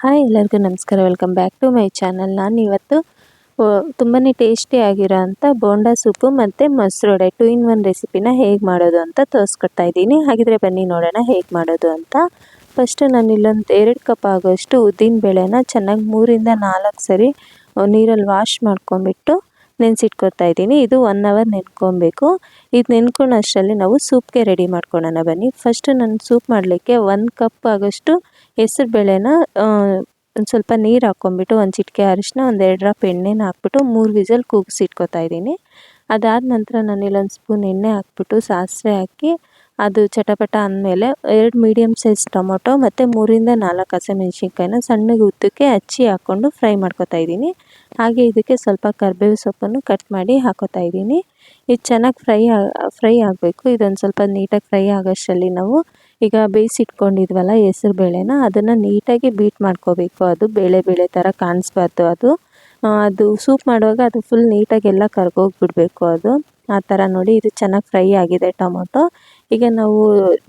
Hi ಎಲ್ಲರಿಗೂ ನಮಸ್ಕಾರ. Welcome back to my channel. ನಾನು ಇವತ್ತು ತುಂಬಾ ಟೇಸ್ಟಿಯಾಗಿರೋ ಅಂಥ ಬೋಂಡಾ ಸೂಪು ಮತ್ತು ಮೊಸರೊಡೆ 2 in 1 ರೆಸಿಪಿನ ಹೇಗೆ ಮಾಡೋದು ಅಂತ ತೋರಿಸ್ಕೊಡ್ತಾ ಇದ್ದೀನಿ. ಹಾಗಿದ್ರೆ ಬನ್ನಿ ನೋಡೋಣ ಹೇಗೆ ಮಾಡೋದು ಅಂತ. ಫಸ್ಟು ನಾನು ಇಲ್ಲೊಂದು 2 ಕಪ್ ಆಗೋಷ್ಟು ಉದ್ದಿನ ಬೇಳೆನ ಚೆನ್ನಾಗಿ 3ರಿಂದ 4 ಸರಿ ನೀರಲ್ಲಿ ವಾಶ್ ಮಾಡ್ಕೊಂಬಿಟ್ಟು ನೆನೆಸಿಟ್ಕೊತಾ ಇದ್ದೀನಿ. ಇದು 1 hour ನೆನ್ಕೊಬೇಕು. ಇದು ನೆನ್ಕೊಳ್ಳೋ ಅಷ್ಟರಲ್ಲಿ ನಾವು ಸೂಪ್ಗೆ ರೆಡಿ ಮಾಡ್ಕೊಳ್ಳೋಣ ಬನ್ನಿ. ಫಸ್ಟು ನಾನು ಸೂಪ್ ಮಾಡಲಿಕ್ಕೆ 1 ಕಪ್ ಆಗೋಷ್ಟು ಹೆಸರು ಬೇಳೆನ ಒಂದು ಸ್ವಲ್ಪ ನೀರು ಹಾಕ್ಕೊಂಬಿಟ್ಟು, ಒಂದು ಚಿಟಿಕೆ ಅರಿಶಿನ, ಒಂದು 2 ಡ್ರಾಪ್ ಎಣ್ಣೆನ ಹಾಕ್ಬಿಟ್ಟು 3 ವಿಸಲ್ ಕೂಗಿಸಿಟ್ಕೊತಾ ಇದ್ದೀನಿ. ಅದಾದ ನಂತರ ನಾನು ಇಲ್ಲೊಂದು ಸ್ಪೂನ್ ಎಣ್ಣೆ ಹಾಕ್ಬಿಟ್ಟು ಸಾಸಿವೆ ಹಾಕಿ ಅದು ಚಟಪಟ ಅಂದಮೇಲೆ 2 ಮೀಡಿಯಮ್ ಸೈಜ್ ಟೊಮೊಟೊ ಮತ್ತು 3ರಿಂದ 4 ಹಸಿಮೆಣ್ಸಿನ್ಕಾಯಿನ ಸಣ್ಣಗೆ ಉದ್ದಕ್ಕೆ ಹಚ್ಚಿ ಹಾಕ್ಕೊಂಡು ಫ್ರೈ ಮಾಡ್ಕೊತಾ ಇದ್ದೀನಿ. ಹಾಗೆ ಇದಕ್ಕೆ ಸ್ವಲ್ಪ ಕರಿಬೇವು ಸೊಪ್ಪನ್ನು ಕಟ್ ಮಾಡಿ ಹಾಕೋತಾ ಇದ್ದೀನಿ. ಇದು ಚೆನ್ನಾಗಿ ಫ್ರೈ ಆಗಬೇಕು. ಇದೊಂದು ಸ್ವಲ್ಪ ನೀಟಾಗಿ ಫ್ರೈ ಆಗೋಷ್ಟರಲ್ಲಿ ನಾವು ಈಗ ಬೇಯಿಸಿಟ್ಕೊಂಡಿದ್ವಲ್ಲ ಹೆಸರು ಬೇಳೆನ ಅದನ್ನು ನೀಟಾಗಿ ಬೀಟ್ ಮಾಡ್ಕೋಬೇಕು. ಅದು ಬೇಳೆ ಥರ ಕಾಣಿಸ್ಬಾರ್ದು. ಅದು ಸೂಪ್ ಮಾಡುವಾಗ ಅದು ಫುಲ್ ನೀಟಾಗಿ ಎಲ್ಲ ಕರ್ಗೋಗಿಬಿಡ್ಬೇಕು. ಅದು ಆ ಥರ ನೋಡಿ. ಇದು ಚೆನ್ನಾಗಿ ಫ್ರೈ ಆಗಿದೆ ಟೊಮೊಟೊ. ಈಗ ನಾವು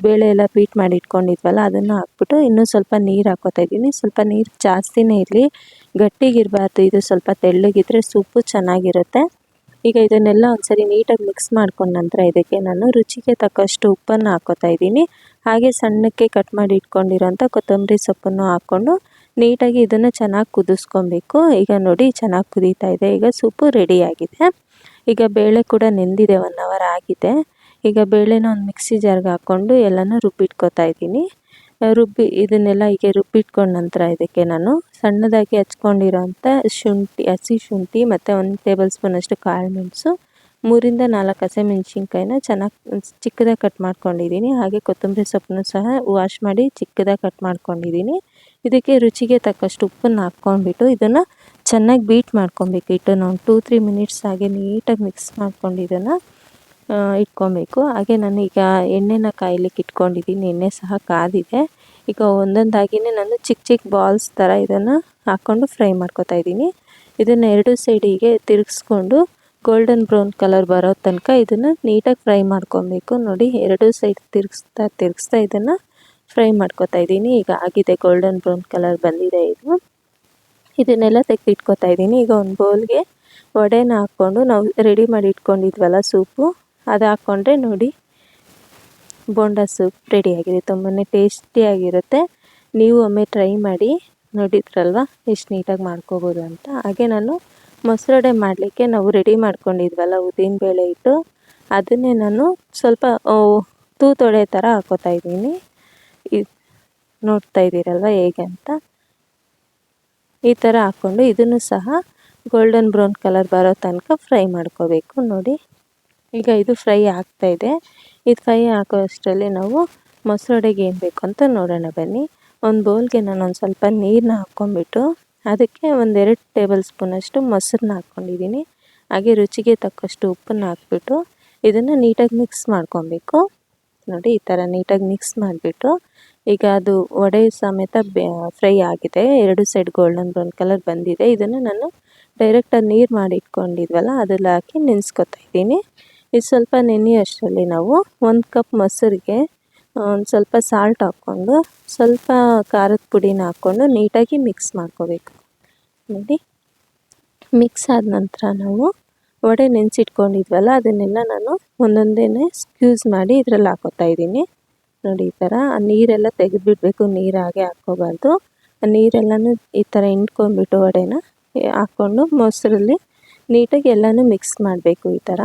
ಬೇಳೆ ಎಲ್ಲ ಬೀಟ್ ಮಾಡಿ ಇಟ್ಕೊಂಡಿದ್ವಲ್ಲ ಅದನ್ನು ಹಾಕ್ಬಿಟ್ಟು ಇನ್ನೂ ಸ್ವಲ್ಪ ನೀರು ಹಾಕ್ಕೋತಾ ಇದ್ದೀನಿ. ಸ್ವಲ್ಪ ನೀರು ಜಾಸ್ತಿನೇ ಇರಲಿ, ಗಟ್ಟಿಗಿರಬಾರ್ದು. ಇದು ಸ್ವಲ್ಪ ತೆಳ್ಳಗಿದ್ರೆ ಸೂಪು ಚೆನ್ನಾಗಿರುತ್ತೆ. ಈಗ ಇದನ್ನೆಲ್ಲ ಒಂದ್ಸರಿ ನೀಟಾಗಿ ಮಿಕ್ಸ್ ಮಾಡ್ಕೊಂಡ ನಂತರ ಇದಕ್ಕೆ ನಾನು ರುಚಿಗೆ ತಕ್ಕಷ್ಟು ಉಪ್ಪನ್ನು ಹಾಕ್ಕೋತಾ ಇದ್ದೀನಿ. ಹಾಗೆ ಸಣ್ಣಕ್ಕೆ ಕಟ್ ಮಾಡಿ ಇಟ್ಕೊಂಡಿರೋಂಥ ಕೊತ್ತಂಬರಿ ಸೊಪ್ಪನ್ನು ಹಾಕ್ಕೊಂಡು ನೀಟಾಗಿ ಇದನ್ನು ಚೆನ್ನಾಗಿ ಕುದಿಸ್ಕೊಬೇಕು. ಈಗ ನೋಡಿ ಚೆನ್ನಾಗಿ ಕುದೀತಾ ಇದೆ. ಈಗ ಸೂಪು ರೆಡಿಯಾಗಿದೆ. ಈಗ ಬೇಳೆ ಕೂಡ ನೆಂದಿದೆ, 1 hour ಆಗಿದೆ. ಈಗ ಬೇಳೆನ ಒಂದು ಮಿಕ್ಸಿ ಜಾರ್ಗೆ ಹಾಕ್ಕೊಂಡು ಎಲ್ಲನೂ ರುಬ್ಬಿಟ್ಕೊತಾ ಇದ್ದೀನಿ. ಇದನ್ನೆಲ್ಲ ಹೀಗೆ ರುಬ್ಬಿಟ್ಕೊಂಡ ನಂತರ ಇದಕ್ಕೆ ನಾನು ಸಣ್ಣದಾಗಿ ಹಚ್ಕೊಂಡಿರೋಂಥ ಹಸಿ ಶುಂಠಿ ಮತ್ತು 1 ಟೇಬಲ್ ಸ್ಪೂನಷ್ಟು ಕಾಳು ಮೆಣಸು, 3ರಿಂದ 4 ಹಸಿಮೆಣ್ಸಿನ್ಕಾಯಿನ ಚೆನ್ನಾಗಿ ಚಿಕ್ಕದಾಗಿ ಕಟ್ ಮಾಡ್ಕೊಂಡಿದ್ದೀನಿ. ಹಾಗೆ ಕೊತ್ತಂಬರಿ ಸೊಪ್ಪನ್ನು ಸಹ ವಾಶ್ ಮಾಡಿ ಚಿಕ್ಕದಾಗಿ ಕಟ್ ಮಾಡ್ಕೊಂಡಿದ್ದೀನಿ. ಇದಕ್ಕೆ ರುಚಿಗೆ ತಕ್ಕಷ್ಟು ಉಪ್ಪನ್ನು ಹಾಕ್ಕೊಂಡ್ಬಿಟ್ಟು ಇದನ್ನು ಚೆನ್ನಾಗಿ ಬೀಟ್ ಮಾಡ್ಕೊಬೇಕು. ನಾವು 2-3 ಮಿನಿಟ್ಸ್ ಹಾಗೆ ನೀಟಾಗಿ ಮಿಕ್ಸ್ ಮಾಡ್ಕೊಂಡು ಇದನ್ನು ಇಟ್ಕೊಬೇಕು. ಹಾಗೆ ನಾನು ಈಗ ಎಣ್ಣೆನ ಕಾಯ್ಲಿಕ್ಕೆ ಇಟ್ಕೊಂಡಿದ್ದೀನಿ. ಎಣ್ಣೆ ಸಹ ಕಾದಿದೆ. ಈಗ ಒಂದೊಂದಾಗಿಯೇ ನಾನು ಚಿಕ್ಕ ಬಾಲ್ಸ್ ಥರ ಇದನ್ನು ಹಾಕ್ಕೊಂಡು ಫ್ರೈ ಮಾಡ್ಕೊತಾ ಇದ್ದೀನಿ. ಇದನ್ನು 2 ಸೈಡಿಗೆ ತಿರುಗಿಸ್ಕೊಂಡು ಗೋಲ್ಡನ್ ಬ್ರೌನ್ ಕಲರ್ ಬರೋ ತನಕ ಇದನ್ನು ನೀಟಾಗಿ ಫ್ರೈ ಮಾಡ್ಕೊಬೇಕು. ನೋಡಿ, 2 ಸೈಡ್ ತಿರುಗಿಸ್ತಾ ಇದನ್ನು ಫ್ರೈ ಮಾಡ್ಕೊತಾ ಇದ್ದೀನಿ. ಈಗ ಆಗಿದೆ, ಗೋಲ್ಡನ್ ಬ್ರೌನ್ ಕಲರ್ ಬಂದಿದೆ. ಇದನ್ನೆಲ್ಲ ತೆಗೆದಿಟ್ಕೊತಾ ಇದ್ದೀನಿ. ಈಗ ಒಂದು ಬೌಲ್ಗೆ ವಡೆನ ಹಾಕ್ಕೊಂಡು ನಾವು ರೆಡಿ ಮಾಡಿ ಇಟ್ಕೊಂಡಿದ್ವಲ್ಲ ಸೂಪು, ಅದು ಹಾಕ್ಕೊಂಡ್ರೆ ನೋಡಿ ಬೋಂಡಾ ಸೂಪ್ ರೆಡಿಯಾಗಿದೆ. ತುಂಬಾ ಟೇಸ್ಟಿಯಾಗಿರುತ್ತೆ. ನೀವು ಒಮ್ಮೆ ಟ್ರೈ ಮಾಡಿ. ನೋಡಿದ್ರಲ್ವ ಎಷ್ಟು ನೀಟಾಗಿ ಮಾಡ್ಕೋಬೋದು ಅಂತ. ಹಾಗೆ ನಾನು ಮೊಸರೊಡೆ ಮಾಡಲಿಕ್ಕೆ ನಾವು ರೆಡಿ ಮಾಡ್ಕೊಂಡಿದ್ವಲ್ಲ ಉದ್ದಿನಬೇಳೆ ಹಿಟ್ಟು, ಅದನ್ನೇ ನಾನು ಸ್ವಲ್ಪ ತೂತೊಡೆ ಥರ ಹಾಕೋತಾ ಇದ್ದೀನಿ. ನೋಡ್ತಾ ಇದ್ದೀರಲ್ವ ಹೇಗೆ ಅಂತ. ಈ ಥರ ಹಾಕ್ಕೊಂಡು ಇದನ್ನು ಸಹ ಗೋಲ್ಡನ್ ಬ್ರೌನ್ ಕಲರ್ ಬರೋ ತನಕ ಫ್ರೈ ಮಾಡ್ಕೋಬೇಕು. ನೋಡಿ, ಈಗ ಇದು ಫ್ರೈ ಆಗ್ತಾಯಿದೆ. ಇದು ಫ್ರೈ ಹಾಕೋ ಅಷ್ಟರಲ್ಲಿ ನಾವು ಮೊಸರೊಡೆಗೆ ಏನು ಬೇಕು ಅಂತ ನೋಡೋಣ ಬನ್ನಿ. ಒಂದು ಬೌಲ್ಗೆ ನಾನು ಒಂದು ಸ್ವಲ್ಪ ನೀರನ್ನ ಹಾಕ್ಕೊಂಬಿಟ್ಟು ಅದಕ್ಕೆ 1-2 ಟೇಬಲ್ ಸ್ಪೂನಷ್ಟು ಮೊಸರನ್ನ ಹಾಕ್ಕೊಂಡಿದ್ದೀನಿ. ಹಾಗೆ ರುಚಿಗೆ ತಕ್ಕಷ್ಟು ಉಪ್ಪನ್ನು ಹಾಕ್ಬಿಟ್ಟು ಇದನ್ನು ನೀಟಾಗಿ ಮಿಕ್ಸ್ ಮಾಡ್ಕೊಬೇಕು. ನೋಡಿ, ಈ ಥರ ನೀಟಾಗಿ ಮಿಕ್ಸ್ ಮಾಡಿಬಿಟ್ಟು ಈಗ ಅದು ವಡೆ ಸಮೇತ ಫ್ರೈ ಆಗಿದೆ. 2 ಸೈಡ್ ಗೋಲ್ಡನ್ ಬ್ರೌನ್ ಕಲರ್ ಬಂದಿದೆ. ಇದನ್ನು ನಾನು ಡೈರೆಕ್ಟಾಗಿ ನೀರು ಮಾಡಿ ಇಟ್ಕೊಂಡಿದ್ವಲ್ಲ ಅದ್ರಲ್ಲಿ ಹಾಕಿ ನೆನೆಸ್ಕೊತಾ ಇದ್ದೀನಿ. ಇದು ಸ್ವಲ್ಪ ನೆನೆಯೋಷ್ಟರಲ್ಲಿ ನಾವು 1 ಕಪ್ ಮೊಸರಿಗೆ ಒಂದು ಸ್ವಲ್ಪ ಸಾಲ್ಟ್ ಹಾಕ್ಕೊಂಡು ಸ್ವಲ್ಪ ಖಾರದ ಪುಡಿನ ಹಾಕ್ಕೊಂಡು ನೀಟಾಗಿ ಮಿಕ್ಸ್ ಮಾಡ್ಕೋಬೇಕು. ನೋಡಿ, ಮಿಕ್ಸ್ ಆದ ನಂತರ ನಾವು ವಡೆ ನೆನೆಸಿಟ್ಕೊಂಡಿದ್ವಲ್ಲ ಅದನ್ನೆಲ್ಲ ನಾನು ಒಂದೊಂದೇ ಸ್ಕ್ಯೂಸ್ ಮಾಡಿ ಇದರಲ್ಲಿ ಹಾಕೋತಾ ಇದ್ದೀನಿ. ನೋಡಿ, ಈ ಥರ ನೀರೆಲ್ಲ ತೆಗೆದುಬಿಡ್ಬೇಕು. ನೀರು ಹಾಗೆ ಹಾಕ್ಕೋಬಾರ್ದು. ನೀರೆಲ್ಲನೂ ಈ ಥರ ಹಿಂಡ್ಕೊಂಡ್ಬಿಟ್ಟು ವಡೆನ ಹಾಕ್ಕೊಂಡು ಮೊಸರಲ್ಲಿ ನೀಟಾಗಿ ಎಲ್ಲನೂ ಮಿಕ್ಸ್ ಮಾಡಬೇಕು. ಈ ಥರ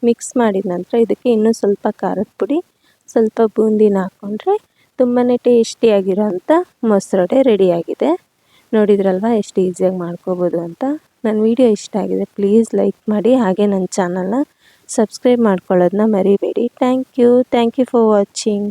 ಮಿಕ್ಸ್ ಮಾಡಿದ ನಂತರ ಇದಕ್ಕೆ ಇನ್ನೂ ಸ್ವಲ್ಪ ಖಾರದ ಪುಡಿ, ಸ್ವಲ್ಪ ಬೂಂದಿನ ಹಾಕ್ಕೊಂಡ್ರೆ ತುಂಬಾ ಟೇಸ್ಟಿಯಾಗಿರೋಂಥ ಮೊಸರೊಡೆ ರೆಡಿಯಾಗಿದೆ. ನೋಡಿದ್ರಲ್ವ ಎಷ್ಟು ಈಸಿಯಾಗಿ ಮಾಡ್ಕೋಬೋದು ಅಂತ. ನನ್ನ ವಿಡಿಯೋ ಇಷ್ಟ ಆಗಿದೆ ಪ್ಲೀಸ್ ಲೈಕ್ ಮಾಡಿ. ಹಾಗೆ ನನ್ನ ಚಾನಲ್ನ ಸಬ್ಸ್ಕ್ರೈಬ್ ಮಾಡ್ಕೊಳ್ಳೋದನ್ನ ಮರಿಬೇಡಿ. Thank you for watching.